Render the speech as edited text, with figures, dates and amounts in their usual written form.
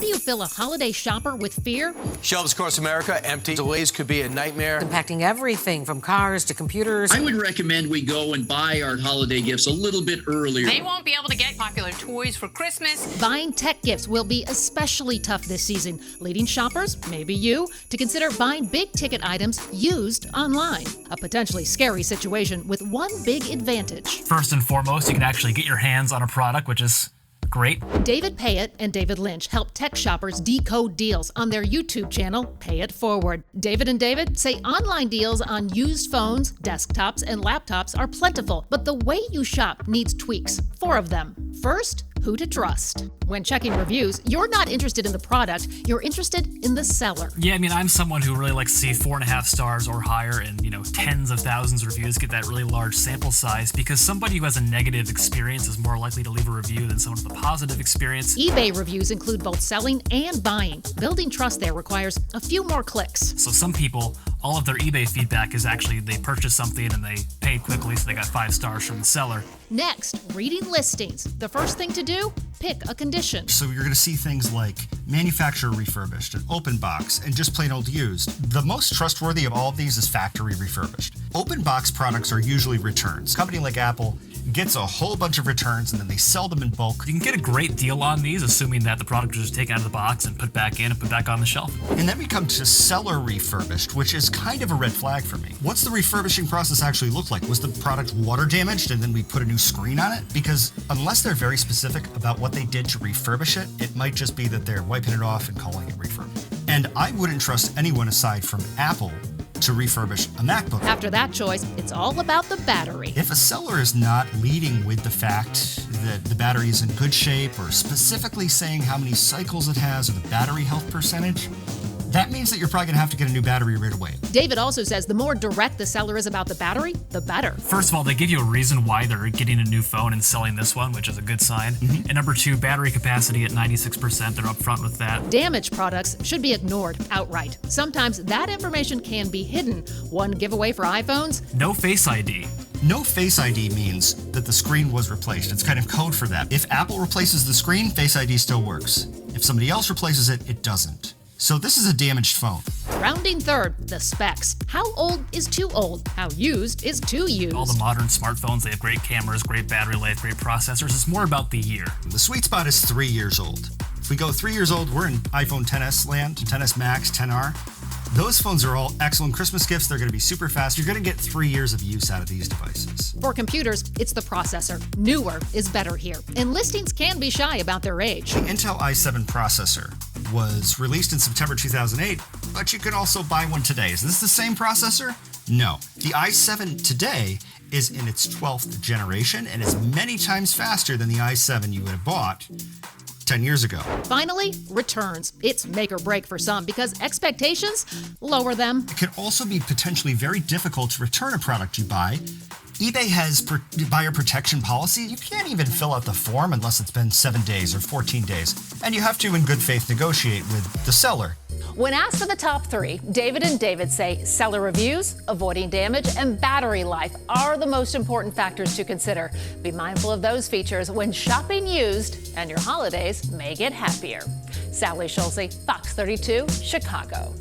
do you fill a holiday shopper with fear? Shelves across America empty. Delays could be a nightmare. Impacting everything from cars to computers. I would recommend we go and buy our holiday gifts a little bit earlier. They won't be able to get popular toys for Christmas. Buying tech gifts will be especially tough this season, leading shoppers, maybe you, to consider buying big-ticket items used online. A potentially scary situation with one big advantage. First and foremost, you can actually get your hands on a product, which is great. David Payet and David Lynch help tech shoppers decode deals on their YouTube channel, Pay It Forward. David and David say online deals on used phones, desktops, and laptops are plentiful, but the way you shop needs tweaks. 4 of them. First, who to trust. When checking reviews, you're not interested in the product, you're interested in the seller. Yeah, I mean, I'm someone who really likes to see 4.5 stars or higher and, tens of thousands of reviews, get that really large sample size, because somebody who has a negative experience is more likely to leave a review than someone with a positive experience. eBay reviews include both selling and buying. Building trust there requires a few more clicks. So some people, all of their eBay feedback is actually they purchased something and they paid quickly, so they got 5 stars from the seller. Next, reading listings. The first thing to do, pick a condition. So you're going to see things like manufacturer refurbished, an open box, and just plain old used. The most trustworthy of all of these is factory refurbished. Open box products are usually returns. A company like Apple gets a whole bunch of returns and then they sell them in bulk. You can get a great deal on these, assuming that the product was just taken out of the box and put back in and put back on the shelf. And then we come to seller refurbished, which is kind of a red flag for me. What's the refurbishing process actually look like? Was the product water damaged and then we put a new screen on it? Because unless they're very specific about what they did to refurbish it, it might just be that they're wiping it off and calling it refurbished. And I wouldn't trust anyone aside from Apple to refurbish a MacBook. After that choice, it's all about the battery. If a seller is not leading with the fact that the battery is in good shape or specifically saying how many cycles it has or the battery health percentage, that means that you're probably going to have to get a new battery right away. David also says the more direct the seller is about the battery, the better. First of all, they give you a reason why they're getting a new phone and selling this one, which is a good sign. And number 2, battery capacity at 96%. They're upfront with that. Damaged products should be ignored outright. Sometimes that information can be hidden. One giveaway for iPhones? No Face ID. No Face ID means that the screen was replaced. It's kind of code for that. If Apple replaces the screen, Face ID still works. If somebody else replaces it, it doesn't. So this is a damaged phone. Rounding third, the specs. How old is too old? How used is too used? All the modern smartphones, they have great cameras, great battery life, great processors. It's more about the year. The sweet spot is 3 years old. If we go 3 years old, we're in iPhone XS land, XS Max, XR. Those phones are all excellent Christmas gifts. They're going to be super fast. You're going to get 3 years of use out of these devices. For computers, it's the processor. Newer is better here. And listings can be shy about their age. The Intel i7 processor was released in September 2008, but you can also buy one today. Is this the same processor? No. The i7 today is in its 12th generation and is many times faster than the i7 you would have bought 10 years ago. Finally, returns. It's make or break for some because expectations lower them. It can also be potentially very difficult to return a product you buy. eBay has buyer protection policy. You can't even fill out the form unless it's been 7 days or 14 days. And you have to, in good faith, negotiate with the seller. When asked for the top 3, David and David say seller reviews, avoiding damage, and battery life are the most important factors to consider. Be mindful of those features when shopping used, and your holidays may get happier. Sally Schulze, Fox 32, Chicago.